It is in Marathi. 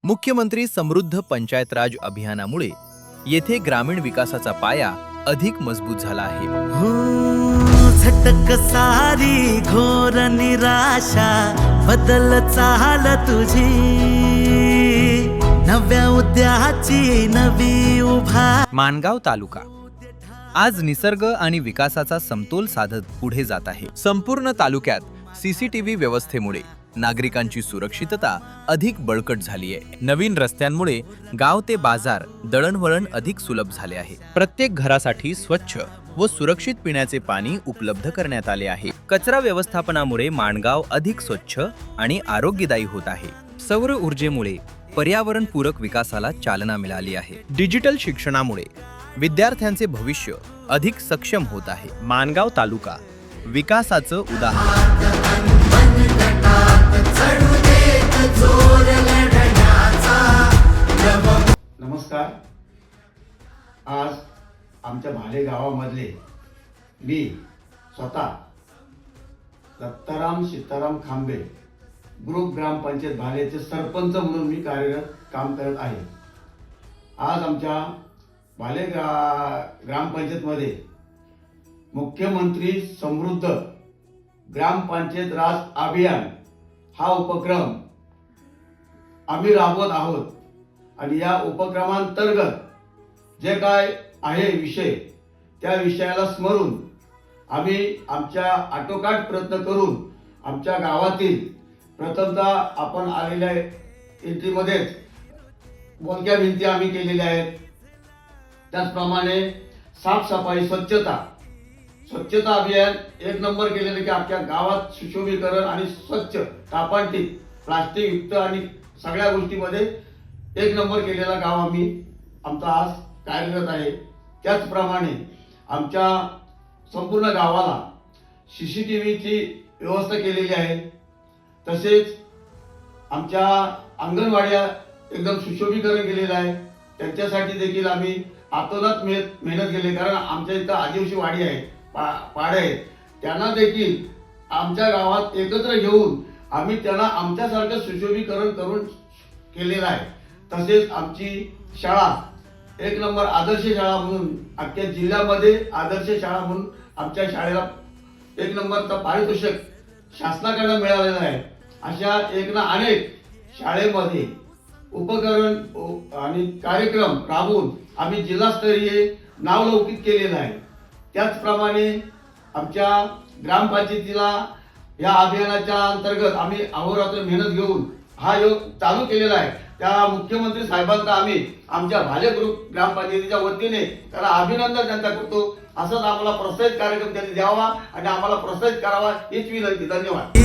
मुख्यमंत्री समृद्ध पंचायत राज अभियानामुळे येथे ग्रामीण विकासाचा पाया अधिक मजबूत झाला आहे। झटक सारी घोर निराशा बदल चाल तुझी, नव्या उद्याची नवी उभा। माणगाव तालुका आज निसर्ग आणि विकासाचा समतोल साधत पुढे जात आहे। संपूर्ण तालुक्यात सीसीटीव्ही व्यवस्थेमुळे नागरिकांची सुरक्षितता अधिक बळकट झाली आहे। नवीन रस्त्यांमुळे गाव ते बाजार दळणवळण अधिक सुलभ झाले आहे। प्रत्येक घरासाठी स्वच्छ व सुरक्षित पिण्याचे पाणी उपलब्ध करण्यात आले आहे। कचरा व्यवस्थापनामुळे माणगाव अधिक स्वच्छ आणि आरोग्यदायी होत आहे। सौर ऊर्जेमुळे पर्यावरणपूरक विकासाला चालना मिळाली आहे। डिजिटल शिक्षणामुळे विद्यार्थ्यांचे भविष्य अधिक सक्षम होत आहे। माणगाव तालुका विकासाचं उदाहरण। नमस्कार। आज आमच्या भाले गावामधले मी स्वतः दत्ताराम सीताराम खांबे ग्रुप ग्रामपंचायत भालेचे सरपंच म्हणून मी कार्यरत काम करत आहे। आज आमच्या भाले ग्रामपंचायतमध्ये मुख्यमंत्री समृद्ध ग्रामपंचायत राज अभियान हा उपक्रम आम्ही राबवत आहोत आणि या उपक्रमांतर्गत जे काय आहे विषय त्या विषयाला स्मरून आम्ही आमच्या आटोकाट प्रयत्न करून आमच्या गावातील प्रथमतः आपण आलेल्या एंट्रीमध्येच बोलक्या भिंती आम्ही केलेल्या आहेत। त्याचप्रमाणे साफसफाई स्वच्छता अभियान एक नंबर केलेलं की आपल्या गावात सुशोभीकरण आणि स्वच्छ टापांटिक प्लास्टिक युक्त आणि सगळ्या गोष्टीमध्ये एक नंबर केलेला गाव आमचा आज कार्यरत आहे। त्याचप्रमाणे आमच्या संपूर्ण गावाला सीसीटीव्हीची व्यवस्था केलेली आहे। तसेच आमच्या अंगणवाड्या एकदम सुशोभीकरण केलेलं आहे। त्यांच्यासाठी देखील आम्ही आतोनात मेहनत केली, कारण आमच्या इथं आदिवासी वाडी आहे, पाडे आहेत, त्यांना देखील आमच्या गावात एकत्र घेऊन आम्ही त्यांना आमच्यासारखं सुशोभीकरण करून केलेलं आहे। तसेच आमची शाळा एक नंबर आदर्श शाळा म्हणून अख्ख्या जिल्ह्यामध्ये आदर्श शाळा म्हणून आमच्या शाळेला एक नंबरचा पारितोषिक शासनाकडून मिळालेलं आहे। अशा एक ना अनेक शाळेमध्ये उपकरण आणि कार्यक्रम राबवून आम्ही जिल्हास्तरीय नावलौकिक केलेलं आहे। त्याचप्रमाणे आमच्या ग्रामपंचायतीला या अभियानाच्या अंतर्गत आम्ही अहोरात्र मेहनत घेऊन हा योग चालू केलेला आहे। त्या मुख्यमंत्री साहेबांचा आम्ही आमच्या भाले ग्रुप ग्रामपंचायतीच्या वतीने त्याला अभिनंदन त्यांचा करतो। असंच आम्हाला प्रोत्साहित कार्यक्रम त्यांनी द्यावा आणि आम्हाला प्रोत्साहित करावा हीच विनंती। धन्यवाद।